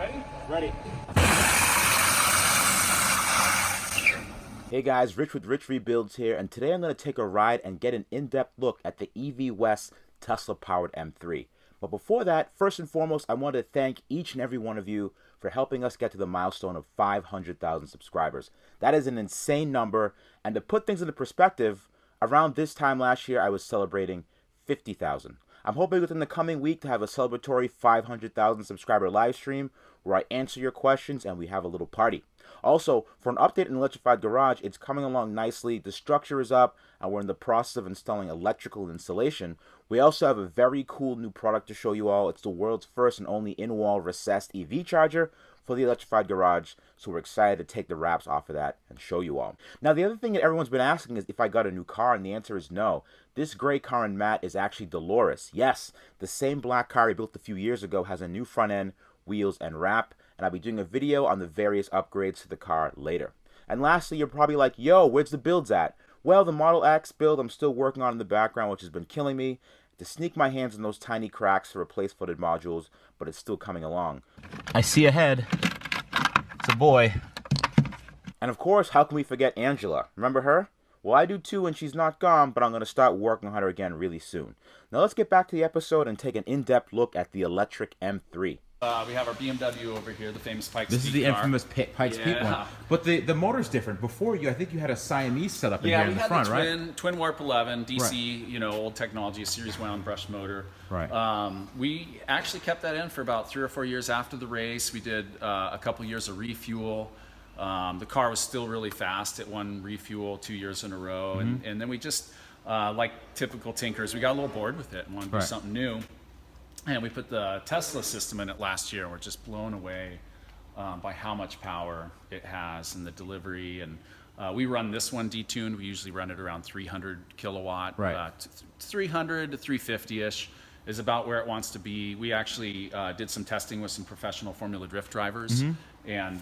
Ready? Ready. Hey guys, Rich with Rich Rebuilds here, and today I'm going to take a ride and get an in-depth look at the EV West Tesla-powered M3. But before that, first and foremost, I want to thank each and every one of you for helping us get to the milestone of 500,000 subscribers. That is an insane number, and to put things into perspective, around this time last year, I was celebrating 50,000. I'm hoping within the coming week to have a celebratory 500,000 subscriber live stream where I answer your questions and we have a little party. Also, for an update in Electrified Garage, it's coming along nicely. The structure is up and we're in the process of installing electrical installation. We also have a very cool new product to show you all. It's the world's first and only in-wall recessed EV charger for the Electrified Garage, so we're excited to take the wraps off of that and show you all. Now, the other thing that everyone's been asking is if I got a new car, and the answer is no. This gray car in matte is actually Dolores. Yes, the same black car I built a few years ago has a new front end, wheels, and wrap, and I'll be doing a video on the various upgrades to the car later. And lastly, you're probably like, yo, where's the builds at? Well, the Model X build I'm still working on in the background, which has been killing me to sneak my hands in those tiny cracks to replace footed modules, but it's still coming along. I see a head. It's a boy. And of course, how can we forget Angela? Remember her? Well, I do too, and she's not gone, but I'm going to start working on her again really soon. Now let's get back to the episode and take an in-depth look at the electric M3. We have our BMW over here, the famous Pikes This Peak is the car. infamous Pikes Peak one. But the motor's different. Before I think you had a Siamese setup in here in the front, right? right? Yeah, we had the twin warp 11 DC, old technology, series wound brush motor. Right. We actually kept that in for about 3 or 4 years after the race. We did a couple years of refuel. The car was still really fast. It won refuel 2 years in a row, and then we just, like typical tinkers, we got a little bored with it and wanted to do something new. And we put the Tesla system in it last year, and we're just blown away by how much power it has and the delivery. And we run this one detuned. We usually run it around 300 kilowatt. Right. 300 to 350-ish is about where it wants to be. We actually did some testing with some professional Formula Drift drivers, and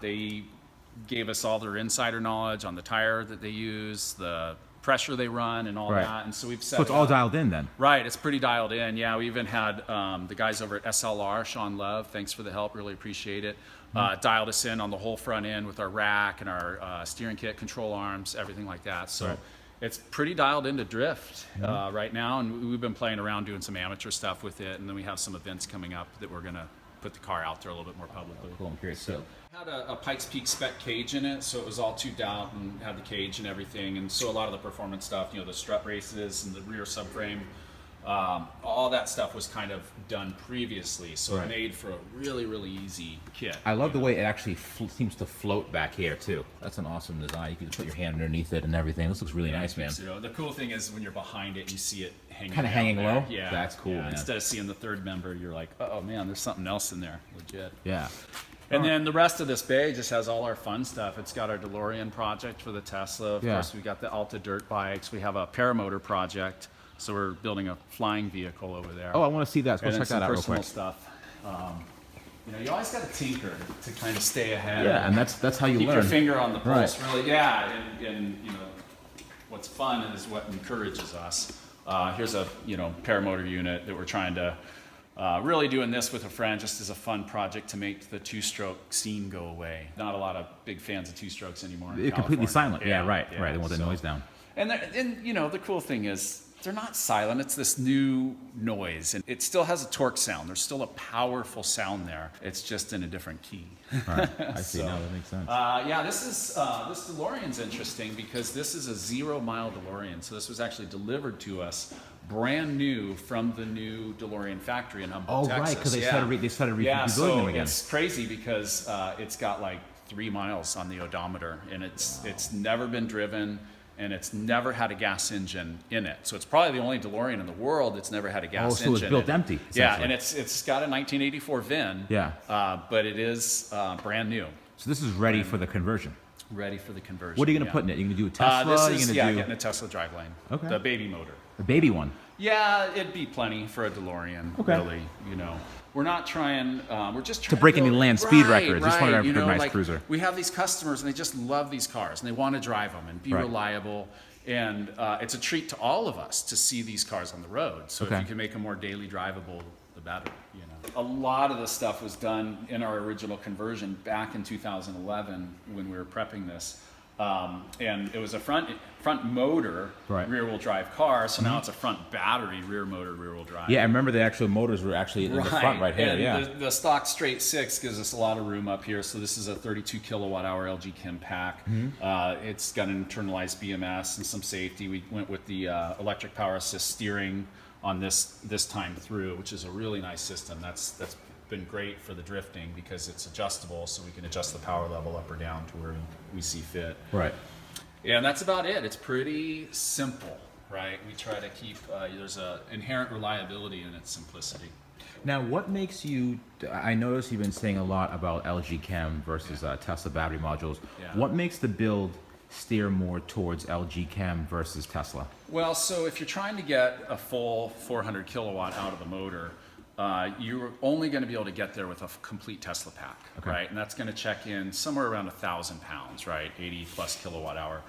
they gave us all their insider knowledge on the tire that they use, the pressure they run, and all that. And so we've set So it's all dialed in then? Right, it's pretty dialed in. Yeah, we even had the guys over at SLR, Sean Love, thanks for the help, really appreciate it, dialed us in on the whole front end with our rack and our steering kit, control arms, everything like that. So it's pretty dialed into drift right now, and we've been playing around doing some amateur stuff with it, and then we have some events coming up that we're going to put the car out there a little bit more publicly. Cool, I'm curious. So had a Pikes Peak spec cage in it, so it was all tubed out and had the cage and everything, and so a lot of the performance stuff, the strut races and the rear subframe, all that stuff was kind of done previously, so it made for a really, really easy kit. I love the way it actually seems to float back here too. That's an awesome design. You can put your hand underneath it and everything. This looks really nice, man. So, the cool thing is when you're behind it, you see it hanging Kind of hanging there. low? Yeah. That's cool, man. Instead of seeing the third member, you're like, oh man, there's something else in there, legit. Yeah. And then the rest of this bay just has all our fun stuff. It's got our DeLorean project for the Tesla. Of course, we got the Alta dirt bikes. We have a paramotor project. So we're building a flying vehicle over there. Oh, I want to see that. Let's go and check that out real personal quick. stuff. You always got to tinker to kind of stay ahead. Yeah, and that's how you keep learn. Keep your finger on the pulse, really. Yeah, and what's fun is what encourages us. Here's a paramotor unit that we're trying to really doing this with a friend just as a fun project to make the two-stroke scene go away. Not a lot of big fans of two-strokes anymore. It's completely silent. Yeah, right. They want the noise down. And the cool thing is they're not silent. It's this new noise, and it still has a torque sound. There's still a powerful sound there. It's just in a different key. All right. I see. Now that makes sense. This DeLorean's interesting because this is a 0-mile DeLorean. So this was actually delivered to us brand new from the new DeLorean factory in Humboldt, Texas. Right, because they started rebuilding them again. It's crazy because it's got like 3 miles on the odometer, and it's never been driven. And it's never had a gas engine in it. So it's probably the only DeLorean in the world that's never had a gas engine. Oh, so it's built empty. Yeah, and it's got a 1984 VIN. Yeah. But it is brand new. So this is ready for the conversion. Ready for the conversion. What are you going to put in it? You're going to do a Tesla? Getting a Tesla driveline. Okay. The baby motor. The baby one? Yeah, it'd be plenty for a DeLorean, really, We're not trying, we're just trying to break any build, land speed records. Just want to have a nice like, cruiser. We have these customers and they just love these cars and they want to drive them and be reliable. And it's a treat to all of us to see these cars on the road. So if you can make them more daily drivable, the better, you know. A lot of the stuff was done in our original conversion back in 2011 when we were prepping this. And it was a front motor, rear-wheel drive car, so now it's a front battery, rear motor, rear-wheel drive. Yeah, I remember the actual motors were actually in the front right here. And the stock straight 6 gives us a lot of room up here. So this is a 32 kilowatt hour LG Chem pack. It's got an internalized BMS and some safety. We went with the electric power assist steering on this time through, which is a really nice system. That's been great for the drifting because it's adjustable, so we can adjust the power level up or down to where we see fit. Right. And that's about it. It's pretty simple, right? We try to keep, there's an inherent reliability in its simplicity. Now, what makes you, I notice you've been saying a lot about LG Chem versus Tesla battery modules. Yeah. What makes the build steer more towards LG Chem versus Tesla? Well, so if you're trying to get a full 400 kilowatt out of the motor, you're only going to be able to get there with a complete Tesla pack, right? And that's going to check in somewhere around 1,000 pounds, right? 80 plus kilowatt hour.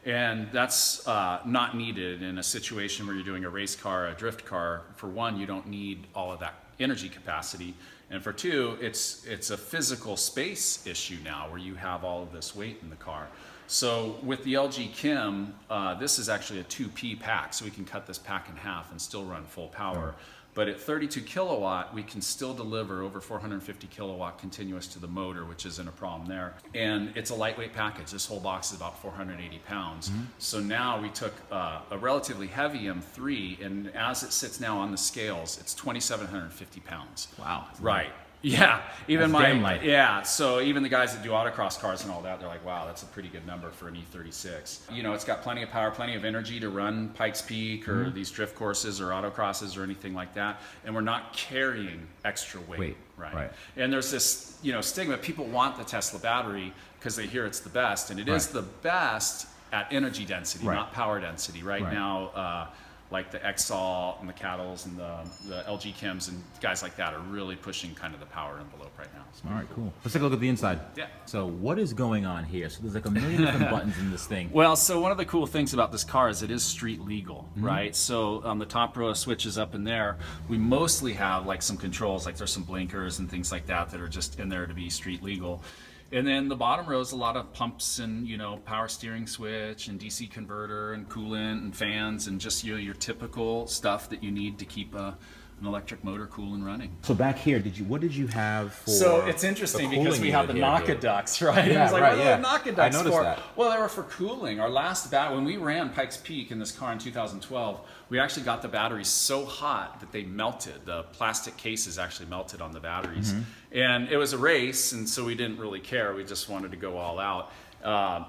And that's not needed in a situation where you're doing a race car, a drift car. For one, you don't need all of that energy capacity. And for two, it's a physical space issue now where you have all of this weight in the car. So with the LG Chem, this is actually a 2P pack, so we can cut this pack in half and still run full power. But at 32 kilowatt, we can still deliver over 450 kilowatt continuous to the motor, which isn't a problem there. And it's a lightweight package. This whole box is about 480 pounds. So now we took a relatively heavy M3, and as it sits now on the scales, it's 2,750 pounds. Wow. Right. Yeah, even that's damn light. Yeah, so even the guys that do autocross cars and all that, they're like, wow, that's a pretty good number for an E36. You know, it's got plenty of power, plenty of energy to run Pikes Peak or these drift courses or autocrosses or anything like that, and we're not carrying extra weight. Right. And there's this, you know, stigma. People want the Tesla battery because they hear it's the best, and it is the best at energy density, not power density. Right now, like the Exol and the Cattles and the LG Chems and guys like that are really pushing kind of the power envelope right now. All right, cool. Let's take a look at the inside. Yeah. So what is going on here? So there's like a million different buttons in this thing. Well, so one of the cool things about this car is it is street legal, right? So on the top row of switches up in there, we mostly have like some controls, like there's some blinkers and things like that that are just in there to be street legal. And then the bottom row is a lot of pumps and, you know, power steering switch and DC converter and coolant and fans and just, you know, your typical stuff that you need to keep an electric motor cool and running. So back here, what did you have for? So it's interesting because we have the Naka ducts, right? Yeah, it was like, right, what are the Naka ducts I noticed for? that. Well, they were for cooling. Our last when we ran Pikes Peak in this car in 2012, we actually got the batteries so hot that they melted. The plastic cases actually melted on the batteries. And it was a race, and so we didn't really care. We just wanted to go all out.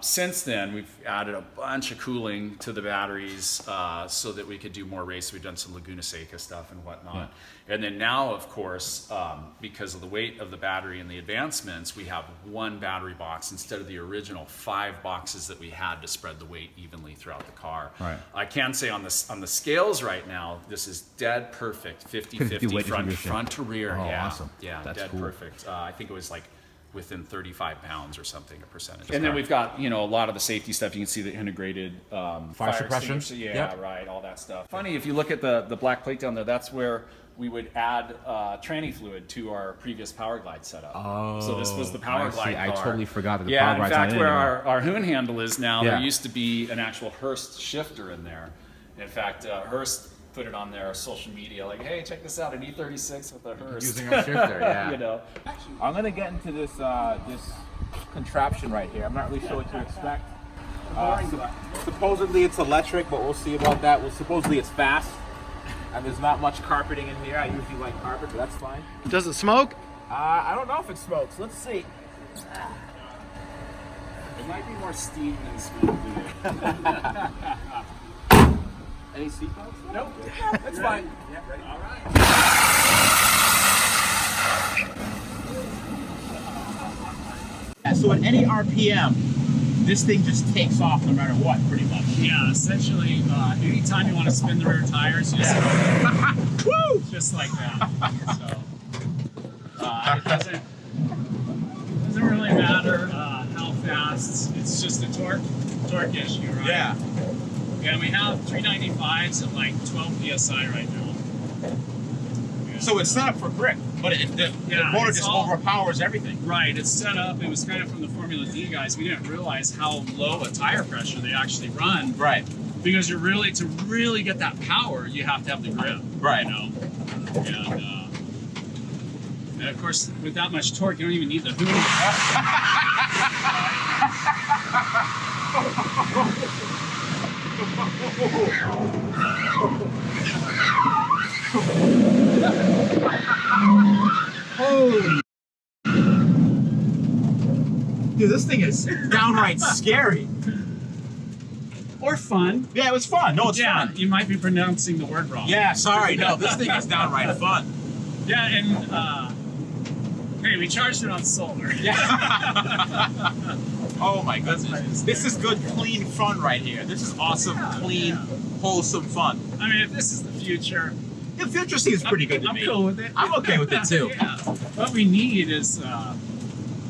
Since then, we've added a bunch of cooling to the batteries so that we could do more race. We've done some Laguna Seca stuff and whatnot. And then now, of course, because of the weight of the battery and the advancements, we have one battery box instead of the original 5 boxes that we had to spread the weight evenly throughout the car. Right. I can say on the scales right now, this is dead perfect, 50-50 front to rear. Oh, yeah, awesome. Yeah, that's dead cool. Perfect. I think it was like within 35 pounds or something, a percentage. And then we've got, you know, a lot of the safety stuff. You can see the integrated fire suppression. Yeah, right, all that stuff. Funny, if you look at the black plate down there, that's where we would add tranny fluid to our previous Power Glide setup. Oh, so this was the Power Glide car. I totally forgot that the Power Glide's in fact, not in where anymore. our Hoon handle is now, there used to be an actual Hurst shifter in there. In fact, Hurst put it on their social media, like, hey, check this out, an E36 with a Hurst. Using our shifter, yeah. You know. I'm gonna get into this this contraption right here. I'm not really sure what to expect. Supposedly it's electric, but we'll see about that. Well, supposedly it's fast, and there's not much carpeting in here. I usually like carpet, but that's fine. Does it smoke? I don't know if it smokes. Let's see. It might be more steam than smoke. Any seatbelts? Nope. That's fine. Yeah, ready? All right. So at any RPM, this thing just takes off no matter what, pretty much. Yeah, essentially, anytime you want to spin the rear tires, you just go, woo, just like that. So it doesn't really matter how fast. It's just a torque issue, right? Yeah. And we have 395s at like 12 psi right now. So it's set up for grip, but the motor it's just all- overpowers everything. Right, it's set up. It was kind of from the Formula D guys. We didn't realize how low a tire pressure they actually run. Right. Because to really get that power, you have to have the grip. Right. You know, and of course, with that much torque, you don't even need the hood. Holy. Dude, this thing is downright scary. Or fun. Yeah, it was fun. No, it's Yeah, fun. you might be pronouncing the word wrong. Yeah, sorry. No, this thing is downright fun. Yeah, and hey, we charged it on solar. Yeah. Oh my goodness. This is good, clean fun right here. This is awesome, clean, wholesome fun. I mean, if this is the future, The future seems pretty good to I'm me. cool with it. I'm okay with it too. Yeah. What we need is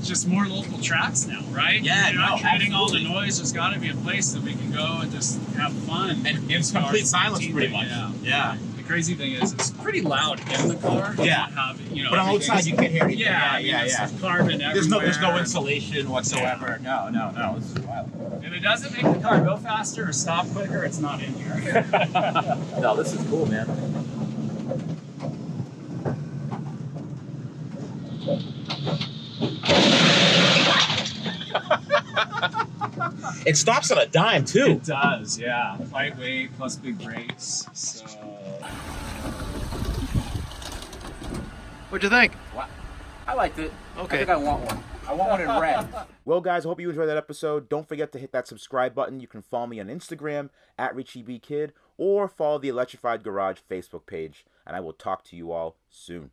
just more local tracks now, right? Yeah, You're not no, creating all the absolutely. noise. There's got to be a place that we can go and just have fun. And in complete silence, pretty much. Yeah. The crazy thing is, it's pretty loud in the car. You Yeah. don't have, But on the outside, you can't hear anything. Yeah, I mean, it's carbon everywhere. There's no insulation whatsoever. No. This is wild. If it doesn't make the car go faster or stop quicker, it's not in here. No, this is cool, man. It stops on a dime too. It does, yeah. Lightweight plus big brakes. So. What'd you think? I liked it. Okay. I think I want one. I want one in red. Well, guys, I hope you enjoyed that episode. Don't forget to hit that subscribe button. You can follow me on Instagram at RichieBKid or follow the Electrified Garage Facebook page. And I will talk to you all soon.